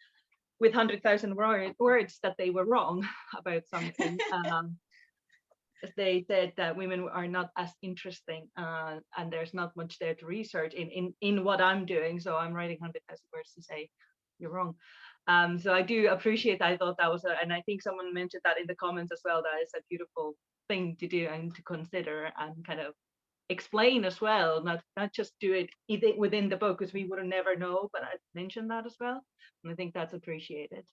with 100,000 words that they were wrong about something. They said that women are not as interesting and there's not much there to research in what I'm doing. So I'm writing 100,000 words to say you're wrong. So I do appreciate that. I thought that was, and I think someone mentioned that in the comments as well, that is a beautiful thing to do and to consider and kind of explain as well, not just do it within the book, because we would have never know, but I mentioned that as well. And I think that's appreciated.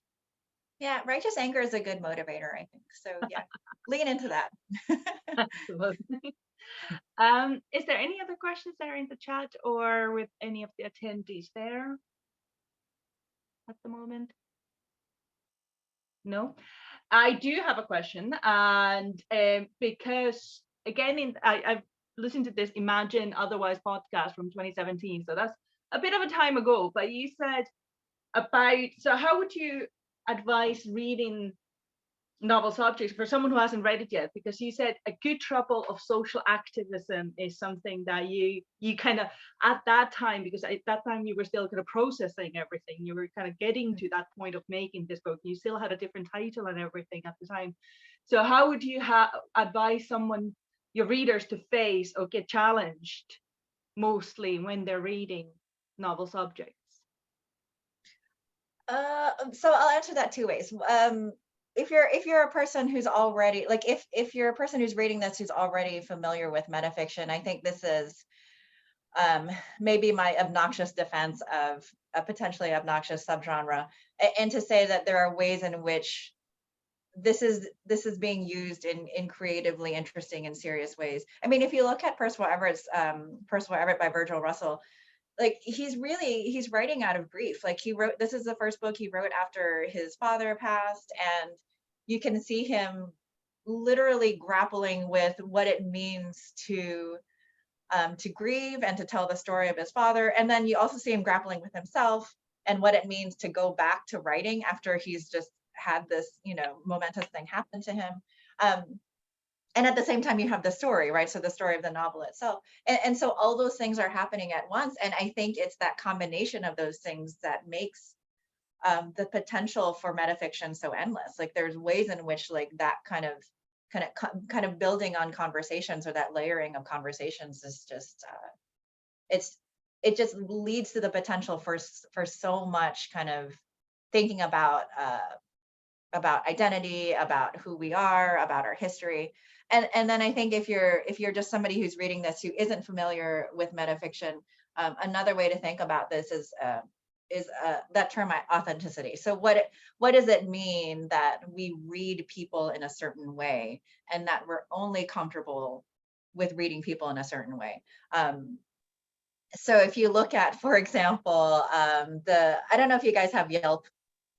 Yeah, righteous anger is a good motivator, I think. So yeah, lean into that.
Absolutely. Is there any other questions there in the chat or with any of the attendees there at the moment? No, I do have a question, and because again, I've listened to this Imagine Otherwise podcast from 2017, so that's a bit of a time ago. But you said about, so how would you advise reading novel subjects for someone who hasn't read it yet? Because you said a good trouble of social activism is something that you kind of, at that time, because at that time you were still kind of processing everything, you were kind of getting to that point of making this book, you still had a different title and everything at the time. So how would you advise your readers to face or get challenged mostly when they're reading novel subjects?
So I'll answer that two ways. If you're a person who's already, like, if you're a person who's reading this who's already familiar with metafiction, I think this is maybe my obnoxious defense of a potentially obnoxious subgenre, and to say that there are ways in which this is being used in creatively interesting and serious ways. I mean, if you look at Percival Everett by Virgil Russell, like he's writing out of grief. Like this is the first book he wrote after his father passed, and you can see him literally grappling with what it means to grieve and to tell the story of his father. And then you also see him grappling with himself and what it means to go back to writing after he's just had this, momentous thing happen to him. And at the same time, you have the story, right? So the story of the novel itself. And so all those things are happening at once. And I think it's that combination of those things that makes the potential for metafiction so endless. Like there's ways in which like that kind of building on conversations, or that layering of conversations, is just, it just leads to the potential for so much kind of thinking about identity, about who we are, about our history. And then I think if you're just somebody who's reading this who isn't familiar with metafiction, another way to think about this is that term authenticity. So what does it mean that we read people in a certain way, and that we're only comfortable with reading people in a certain way? So if you look at, for example, I don't know if you guys have Yelp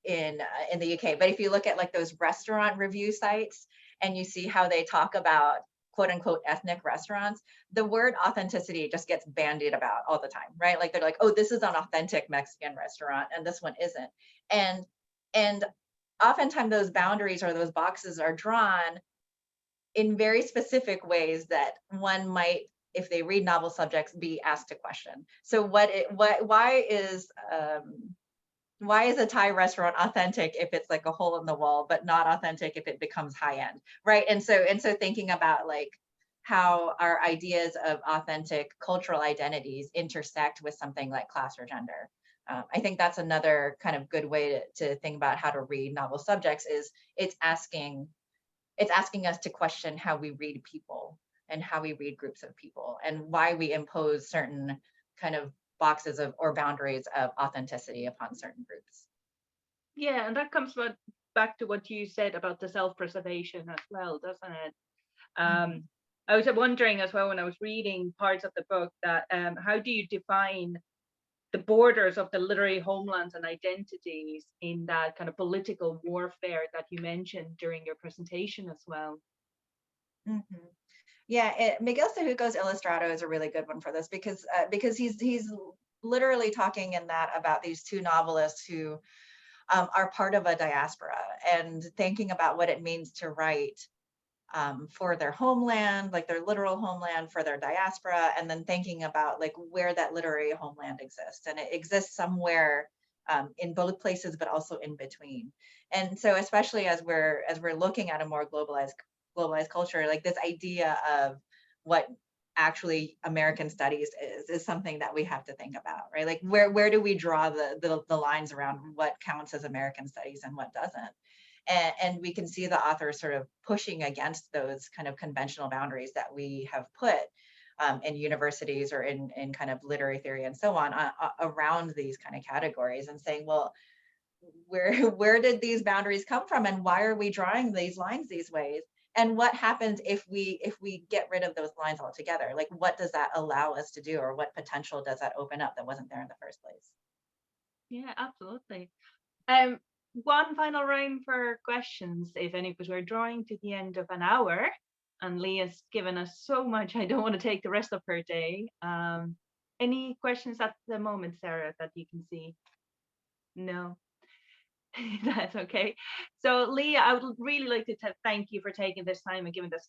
in the UK, but if you look at like those restaurant review sites and you see how they talk about quote unquote ethnic restaurants, the word authenticity just gets bandied about all the time, right? Like they're like, oh, this is an authentic Mexican restaurant and this one isn't. And oftentimes those boundaries or those boxes are drawn in very specific ways that one might, if they read novel subjects, be asked to question. So why is a Thai restaurant authentic if it's like a hole in the wall, but not authentic if it becomes high end, right? And so thinking about like how our ideas of authentic cultural identities intersect with something like class or gender. I think that's another kind of good way to think about how to read novel subjects. Is it's asking us to question how we read people and how we read groups of people, and why we impose certain kind of boxes of or boundaries of authenticity upon certain groups.
Yeah, and that comes back to what you said about the self-preservation as well, doesn't it? I was wondering as well when I was reading parts of the book that how do you define the borders of the literary homelands and identities in that kind of political warfare that you mentioned during your presentation as well?
Mm-hmm. Yeah, Miguel Sahuco's Ilustrado is a really good one for this, because he's literally talking in that about these two novelists who are part of a diaspora, and thinking about what it means to write for their homeland, like their literal homeland, for their diaspora, and then thinking about like where that literary homeland exists, and it exists somewhere in both places, but also in between. And so, especially as we're looking at a more globalized culture, like this idea of what actually American studies is something that we have to think about, right? Like where do we draw the lines around what counts as American studies and what doesn't? And we can see the authors sort of pushing against those kind of conventional boundaries that we have put in universities or in kind of literary theory and so on around these kind of categories, and saying, well, where did these boundaries come from, and why are we drawing these lines these ways? And what happens if we get rid of those lines altogether? Like, what does that allow us to do, or what potential does that open up that wasn't there in the first place?
Yeah, absolutely. One final round for questions, if any, because we're drawing to the end of an hour, and Leah's given us so much. I don't want to take the rest of her day. Any questions at the moment, Sarah, that you can see? No. That's okay. So Leah, I would really like to thank you for taking this time and giving this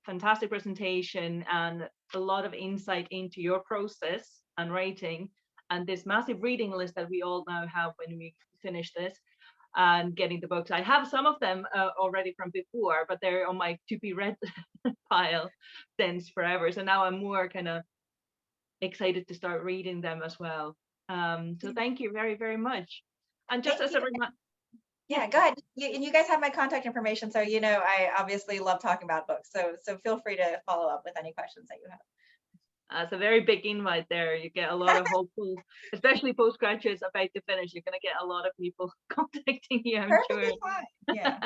fantastic presentation and a lot of insight into your process and writing, and this massive reading list that we all now have when we finish this. and getting the books. I have some of them already from before, but they're on my to be read pile since forever. So now I'm more kind of excited to start reading them as well. So thank you very, very much. And just as a reminder,
yeah, go ahead. You guys have my contact information, so you know I obviously love talking about books. So feel free to follow up with any questions that you have.
it's a very big invite there. You get a lot of hopeful, especially postgraduates about to finish. You're going to get a lot of people contacting you, I'm sure.
Fine. Yeah.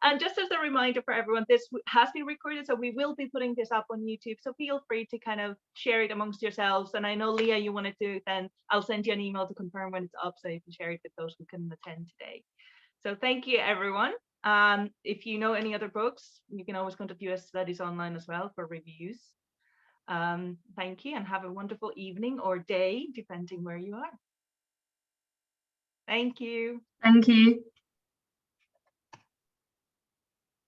And just as a reminder for everyone, this has been recorded, so we will be putting this up on YouTube. So feel free to kind of share it amongst yourselves. And I know, Leah, you wanted to, then I'll send you an email to confirm when it's up, so you can share it with those who can attend today. So thank you, everyone. If you know any other books, you can always contact US Studies Online as well for reviews. Thank you, and have a wonderful evening or day, depending where you are. Thank you.
Thank you.